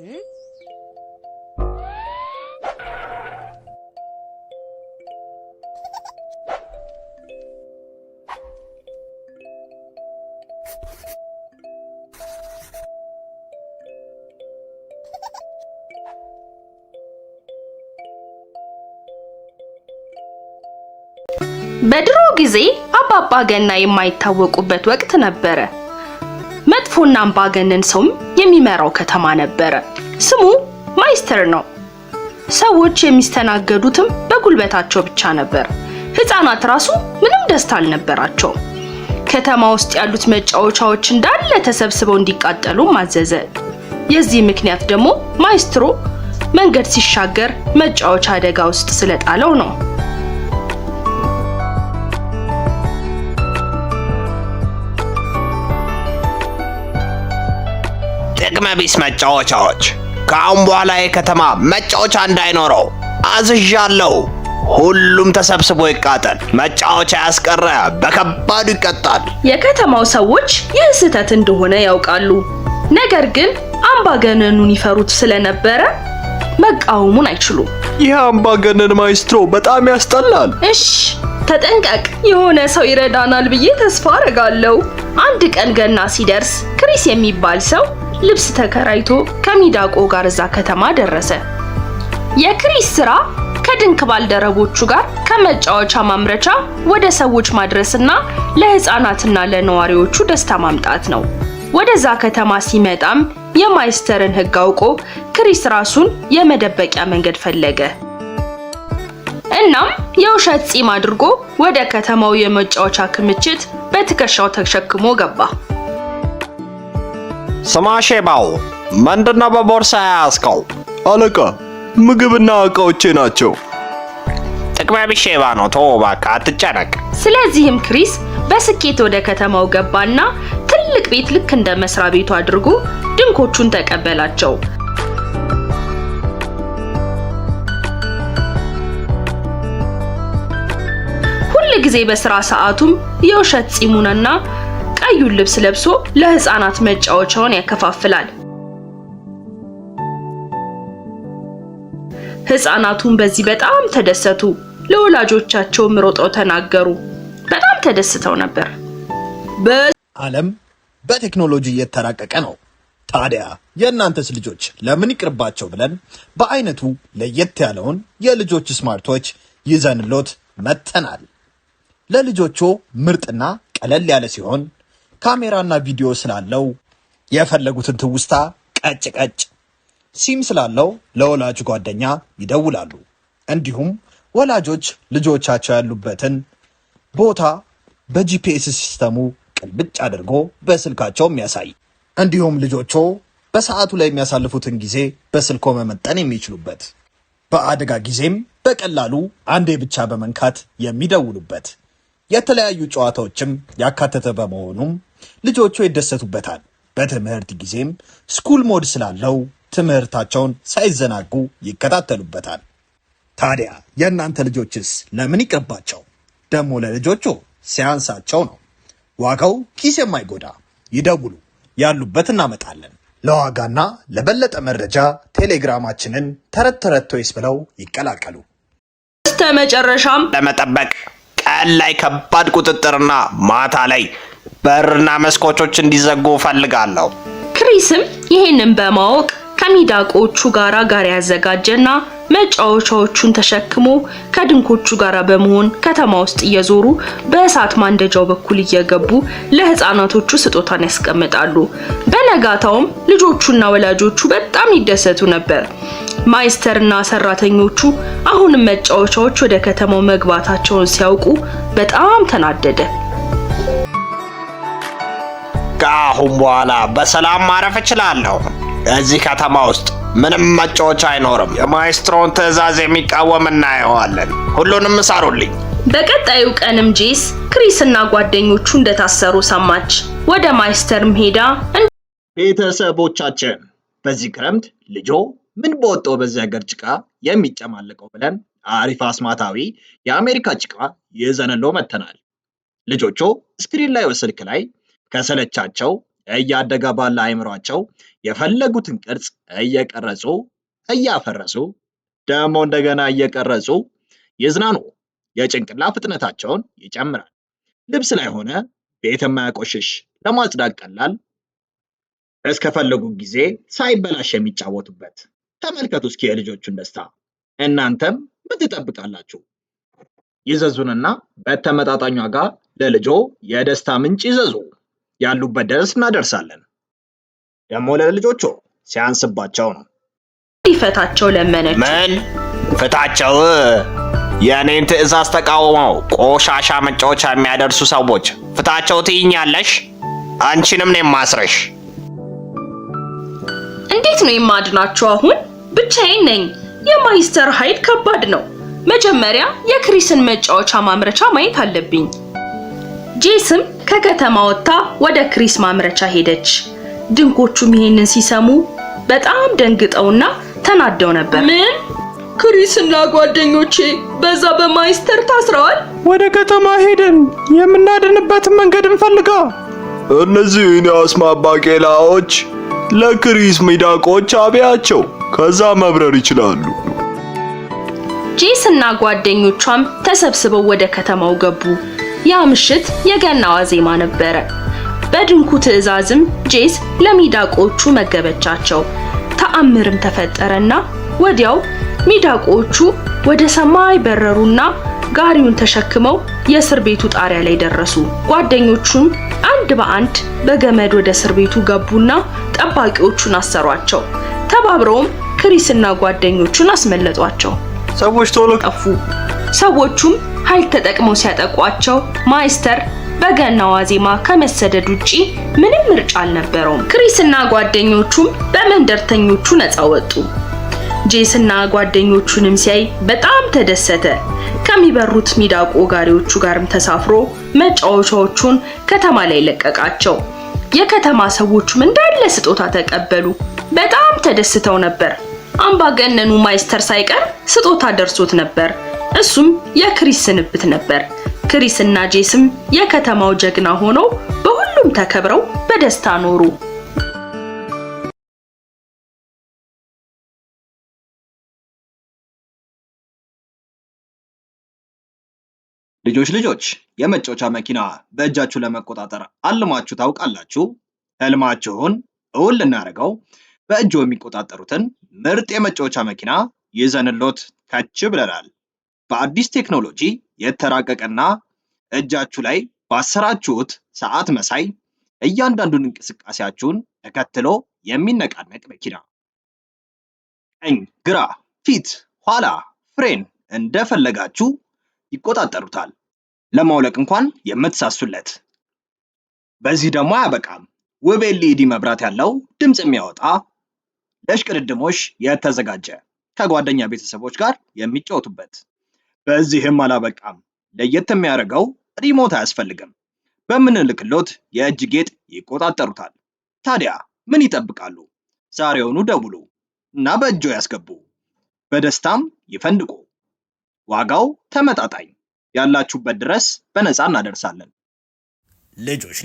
በድሮ ጊዜ አባባ ገና የማይታወቁበት ወቅት ነበረ። መጥፎና አምባገነን ሰውም የሚመራው ከተማ ነበረ። ስሙ ማይስተር ነው። ሰዎች የሚስተናገዱትም በጉልበታቸው ብቻ ነበር። ህፃናት ራሱ ምንም ደስታ አልነበራቸው። ከተማ ውስጥ ያሉት መጫወቻዎች እንዳለ ተሰብስበው እንዲቃጠሉ አዘዘ። የዚህ ምክንያት ደግሞ ማይስትሮ መንገድ ሲሻገር መጫወቻ አደጋ ውስጥ ስለጣለው ነው። ጥቅመ ቢስ መጫወቻዎች፣ ከአሁን በኋላ የከተማ መጫወቻ እንዳይኖረው አዝዣለሁ። ሁሉም ተሰብስቦ ይቃጠል። መጫወቻ ያስቀረ በከባዱ ይቀጣል። የከተማው ሰዎች ይህ ስህተት እንደሆነ ያውቃሉ። ነገር ግን አምባገነኑን ይፈሩት ስለነበረ መቃወሙን አይችሉም። ይህ አምባገነን ማይስትሮ በጣም ያስጠላል። እሺ ተጠንቀቅ፣ የሆነ ሰው ይረዳናል ብዬ ተስፋ አደርጋለሁ። አንድ ቀን ገና ሲደርስ ክሪስ የሚባል ሰው ልብስ ተከራይቶ ከሚዳቆ ጋር እዛ ከተማ ደረሰ። የክሪስ ስራ ከድንክ ባልደረቦቹ ጋር ከመጫወቻ ማምረቻ ወደ ሰዎች ማድረስና ለህፃናትና ለነዋሪዎቹ ደስታ ማምጣት ነው። ወደዛ ከተማ ሲመጣም የማይስተርን ህግ አውቆ ክሪስ ራሱን የመደበቂያ መንገድ ፈለገ። እናም የውሸት ጺም አድርጎ ወደ ከተማው የመጫወቻ ክምችት በትከሻው ተሸክሞ ገባ። ስማ ሼባው፣ ምንድነው በቦርሳ ያዝከው? አለቃ፣ ምግብና ዕቃዎቼ ናቸው። ጥቅመ ቢስ ሼባ ነው፣ ተወው እባክህ፣ አትጨነቅ። ስለዚህም ክሪስ በስኬት ወደ ከተማው ገባና ትልቅ ቤት ልክ እንደ መስሪያ ቤቱ አድርጎ ድንኮቹን ተቀበላቸው። ሁል ጊዜ በስራ ሰዓቱም የውሸት ጺሙንና ቀዩን ልብስ ለብሶ ለህፃናት መጫወቻውን ያከፋፍላል። ህፃናቱን በዚህ በጣም ተደሰቱ። ለወላጆቻቸውም ሮጠው ተናገሩ። በጣም ተደስተው ነበር። ዓለም በቴክኖሎጂ እየተራቀቀ ነው። ታዲያ የእናንተስ ልጆች ለምን ይቅርባቸው ብለን በአይነቱ ለየት ያለውን የልጆች ስማርቶች ይዘንሎት መጥተናል። ለልጆቹ ምርጥና ቀለል ያለ ሲሆን ካሜራና ቪዲዮ ስላለው የፈለጉትን ትውስታ ቀጭ ቀጭ፣ ሲም ስላለው ለወላጅ ጓደኛ ይደውላሉ። እንዲሁም ወላጆች ልጆቻቸው ያሉበትን ቦታ በጂፒኤስ ሲስተሙ ቅልብጭ አድርጎ በስልካቸው የሚያሳይ፣ እንዲሁም ልጆቹ በሰዓቱ ላይ የሚያሳልፉትን ጊዜ በስልኮ መመጠን የሚችሉበት፣ በአደጋ ጊዜም በቀላሉ አንዴ ብቻ በመንካት የሚደውሉበት፣ የተለያዩ ጨዋታዎችም ያካተተ በመሆኑም ልጆቹ ይደሰቱበታል። በትምህርት ጊዜም ስኩል ሞድ ስላለው ትምህርታቸውን ሳይዘናጉ ይከታተሉበታል። ታዲያ የእናንተ ልጆችስ ለምን ይቅርባቸው? ደግሞ ለልጆቹ ሲያንሳቸው ነው። ዋጋው ኪስ የማይጎዳ ይደውሉ፣ ያሉበት እናመጣለን። ለዋጋና ለበለጠ መረጃ ቴሌግራማችንን ተረት ተረት ቶይስ ብለው ይቀላቀሉ። በስተመጨረሻም ለመጠበቅ ቀን ላይ ከባድ ቁጥጥርና ማታ ላይ በርና መስኮቶች እንዲዘጉ ፈልጋለሁ። ክሪስም ይሄንን በማወቅ ከሚዳቆቹ ጋር ያዘጋጀና መጫወቻዎቹን ተሸክሞ ከድንኮቹ ጋር በመሆን ከተማ ውስጥ እየዞሩ በእሳት ማንደጃው በኩል እየገቡ ለህፃናቶቹ ስጦታን ያስቀምጣሉ። በነጋታውም ልጆቹና ወላጆቹ በጣም ይደሰቱ ነበር። ማይስተርና ሰራተኞቹ አሁንም መጫወቻዎች ወደ ከተማው መግባታቸውን ሲያውቁ በጣም ተናደደ። ከአሁን በኋላ በሰላም ማረፍ እችላለሁ። እዚህ ከተማ ውስጥ ምንም መጫወቻ አይኖርም። የማይስትሮን ትዕዛዝ የሚቃወም እናየዋለን። ሁሉንም እሰሩልኝ። በቀጣዩ ቀንም ጄስ ክሪስና ጓደኞቹ እንደታሰሩ ሰማች። ወደ ማይስተርም ሄዳ ቤተሰቦቻችን፣ በዚህ ክረምት ልጆ ምን በወጣው በዚህ ሀገር ጭቃ የሚጨማለቀው ብለን አሪፍ አስማታዊ የአሜሪካ ጭቃ ይዘንሎ መተናል። ልጆቹ ስክሪን ላይ ወስልክ ላይ ከሰለቻቸው እያደገ ባለ አይምሯቸው የፈለጉትን ቅርጽ እየቀረጹ እያፈረሱ ደግሞ እንደገና እየቀረጹ ይዝናኑ። የጭንቅላት ፍጥነታቸውን ይጨምራል። ልብስ ላይ ሆነ ቤት የማያቆሽሽ ለማጽዳት ቀላል እስከፈለጉ ጊዜ ሳይበላሽ የሚጫወቱበት። ተመልከቱ እስኪ የልጆቹን ደስታ። እናንተም ምን ትጠብቃላችሁ? ይዘዙንና በተመጣጣኝ ዋጋ ለልጆ የደስታ ምንጭ ይዘዙ። ያሉበት ድረስ እናደርሳለን። ደግሞ ለልጆቹ ሲያንስባቸው ነው። ሊፈታቸው ለመነች። ምን ፍታቸው? የእኔን ትዕዛዝ ተቃውመው ቆሻሻ መጫወቻ የሚያደርሱ ሰዎች ፍታቸው ትይኛለሽ? አንቺንም ነው የማስረሽ። እንዴት ነው የማድናቸው? አሁን ብቻዬን ነኝ። የማይስተር ኃይል ከባድ ነው። መጀመሪያ የክሪስን መጫወቻ ማምረቻ ማየት አለብኝ። ጄስም ከከተማ ወጥታ ወደ ክሪስ ማምረቻ ሄደች። ድንኮቹም ይሄንን ሲሰሙ በጣም ደንግጠውና ተናደው ነበር። ምን? ክሪስና ጓደኞቼ በዛ በማይስተር ታስረዋል? ወደ ከተማ ሄደን የምናድንበትን መንገድ እንፈልጋ። እነዚህን የአስማት ባቄላዎች ለክሪስ ሚዳቆች አብያቸው፣ ከዛ መብረር ይችላሉ። ጄስና ጓደኞቿም ተሰብስበው ወደ ከተማው ገቡ። ያ ምሽት የገና ዋዜማ ነበረ። በድንኩ ትዕዛዝም ጄስ ለሚዳቆቹ መገበቻቸው። ተአምርም ተፈጠረና ወዲያው ሚዳቆቹ ወደ ሰማይ በረሩና ጋሪውን ተሸክመው የእስር ቤቱ ጣሪያ ላይ ደረሱ። ጓደኞቹም አንድ በአንድ በገመድ ወደ እስር ቤቱ ገቡና ጠባቂዎቹን አሰሯቸው። ተባብረውም ክሪስና ጓደኞቹን አስመለጧቸው። ሰዎች ቶሎ ጠፉ። ሰዎቹም ኃይል ተጠቅመው ሲያጠቋቸው ማይስተር በገና ዋዜማ ከመሰደድ ውጪ ምንም ምርጫ አልነበረውም። ክሪስና ጓደኞቹም በመንደርተኞቹ ነፃ ወጡ። ጄስና ጓደኞቹንም ሲያይ በጣም ተደሰተ። ከሚበሩት ሚዳቆ ጋሪዎቹ ጋርም ተሳፍሮ መጫወቻዎቹን ከተማ ላይ ለቀቃቸው። የከተማ ሰዎችም እንዳለ ስጦታ ተቀበሉ። በጣም ተደስተው ነበር። አምባገነኑ ማይስተር ሳይቀር ስጦታ ደርሶት ነበር። እሱም የክሪስ ስንብት ነበር። ክሪስና ጄስም የከተማው ጀግና ሆነው በሁሉም ተከብረው በደስታ ኖሩ። ልጆች የመጫወቻ መኪና በእጃችሁ ለመቆጣጠር አልማችሁ ታውቃላችሁ? ህልማችሁን እውን ልናደርገው በእጆ የሚቆጣጠሩትን ምርጥ የመጫወቻ መኪና ይዘንሎት ከች ብለናል። በአዲስ ቴክኖሎጂ የተራቀቀና እጃችሁ ላይ ባሰራችሁት ሰዓት መሳይ እያንዳንዱን እንቅስቃሴያችሁን ተከትሎ የሚነቃነቅ መኪና። ቀኝ፣ ግራ፣ ፊት፣ ኋላ፣ ፍሬን እንደፈለጋችሁ ይቆጣጠሩታል። ለማውለቅ እንኳን የምትሳሱለት። በዚህ ደግሞ አያበቃም። ውብ ኤልኢዲ መብራት ያለው ድምፅ የሚያወጣ ለሽቅድድሞሽ የተዘጋጀ ከጓደኛ ቤተሰቦች ጋር የሚጫወቱበት። በዚህም አላበቃም። ለየት የሚያደርገው ሪሞት አያስፈልግም። በምንልክሎት የእጅ ጌጥ ይቆጣጠሩታል። ታዲያ ምን ይጠብቃሉ? ዛሬውኑ ደውሉ እና በእጆ ያስገቡ። በደስታም ይፈንድቁ። ዋጋው ተመጣጣኝ፣ ያላችሁበት ድረስ በነፃ እናደርሳለን።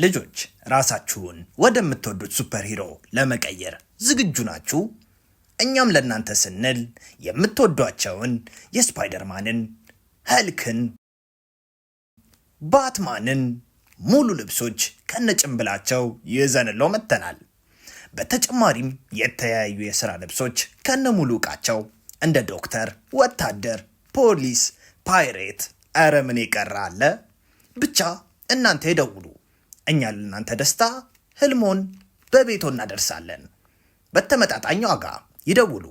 ልጆች ራሳችሁን ወደምትወዱት ሱፐር ሂሮ ለመቀየር ዝግጁ ናችሁ? እኛም ለእናንተ ስንል የምትወዷቸውን የስፓይደርማንን፣ ሀልክን፣ ባትማንን ሙሉ ልብሶች ከነጭንብላቸው ይዘንለው መጥተናል። በተጨማሪም የተለያዩ የሥራ ልብሶች ከነ ሙሉ ዕቃቸው እንደ ዶክተር፣ ወታደር፣ ፖሊስ፣ ፓይሬት፣ ኧረ ምን የቀረ አለ? ብቻ እናንተ ይደውሉ። እኛ ለእናንተ ደስታ ህልሞን በቤቶ እናደርሳለን። በተመጣጣኝ ዋጋ ይደውሉ።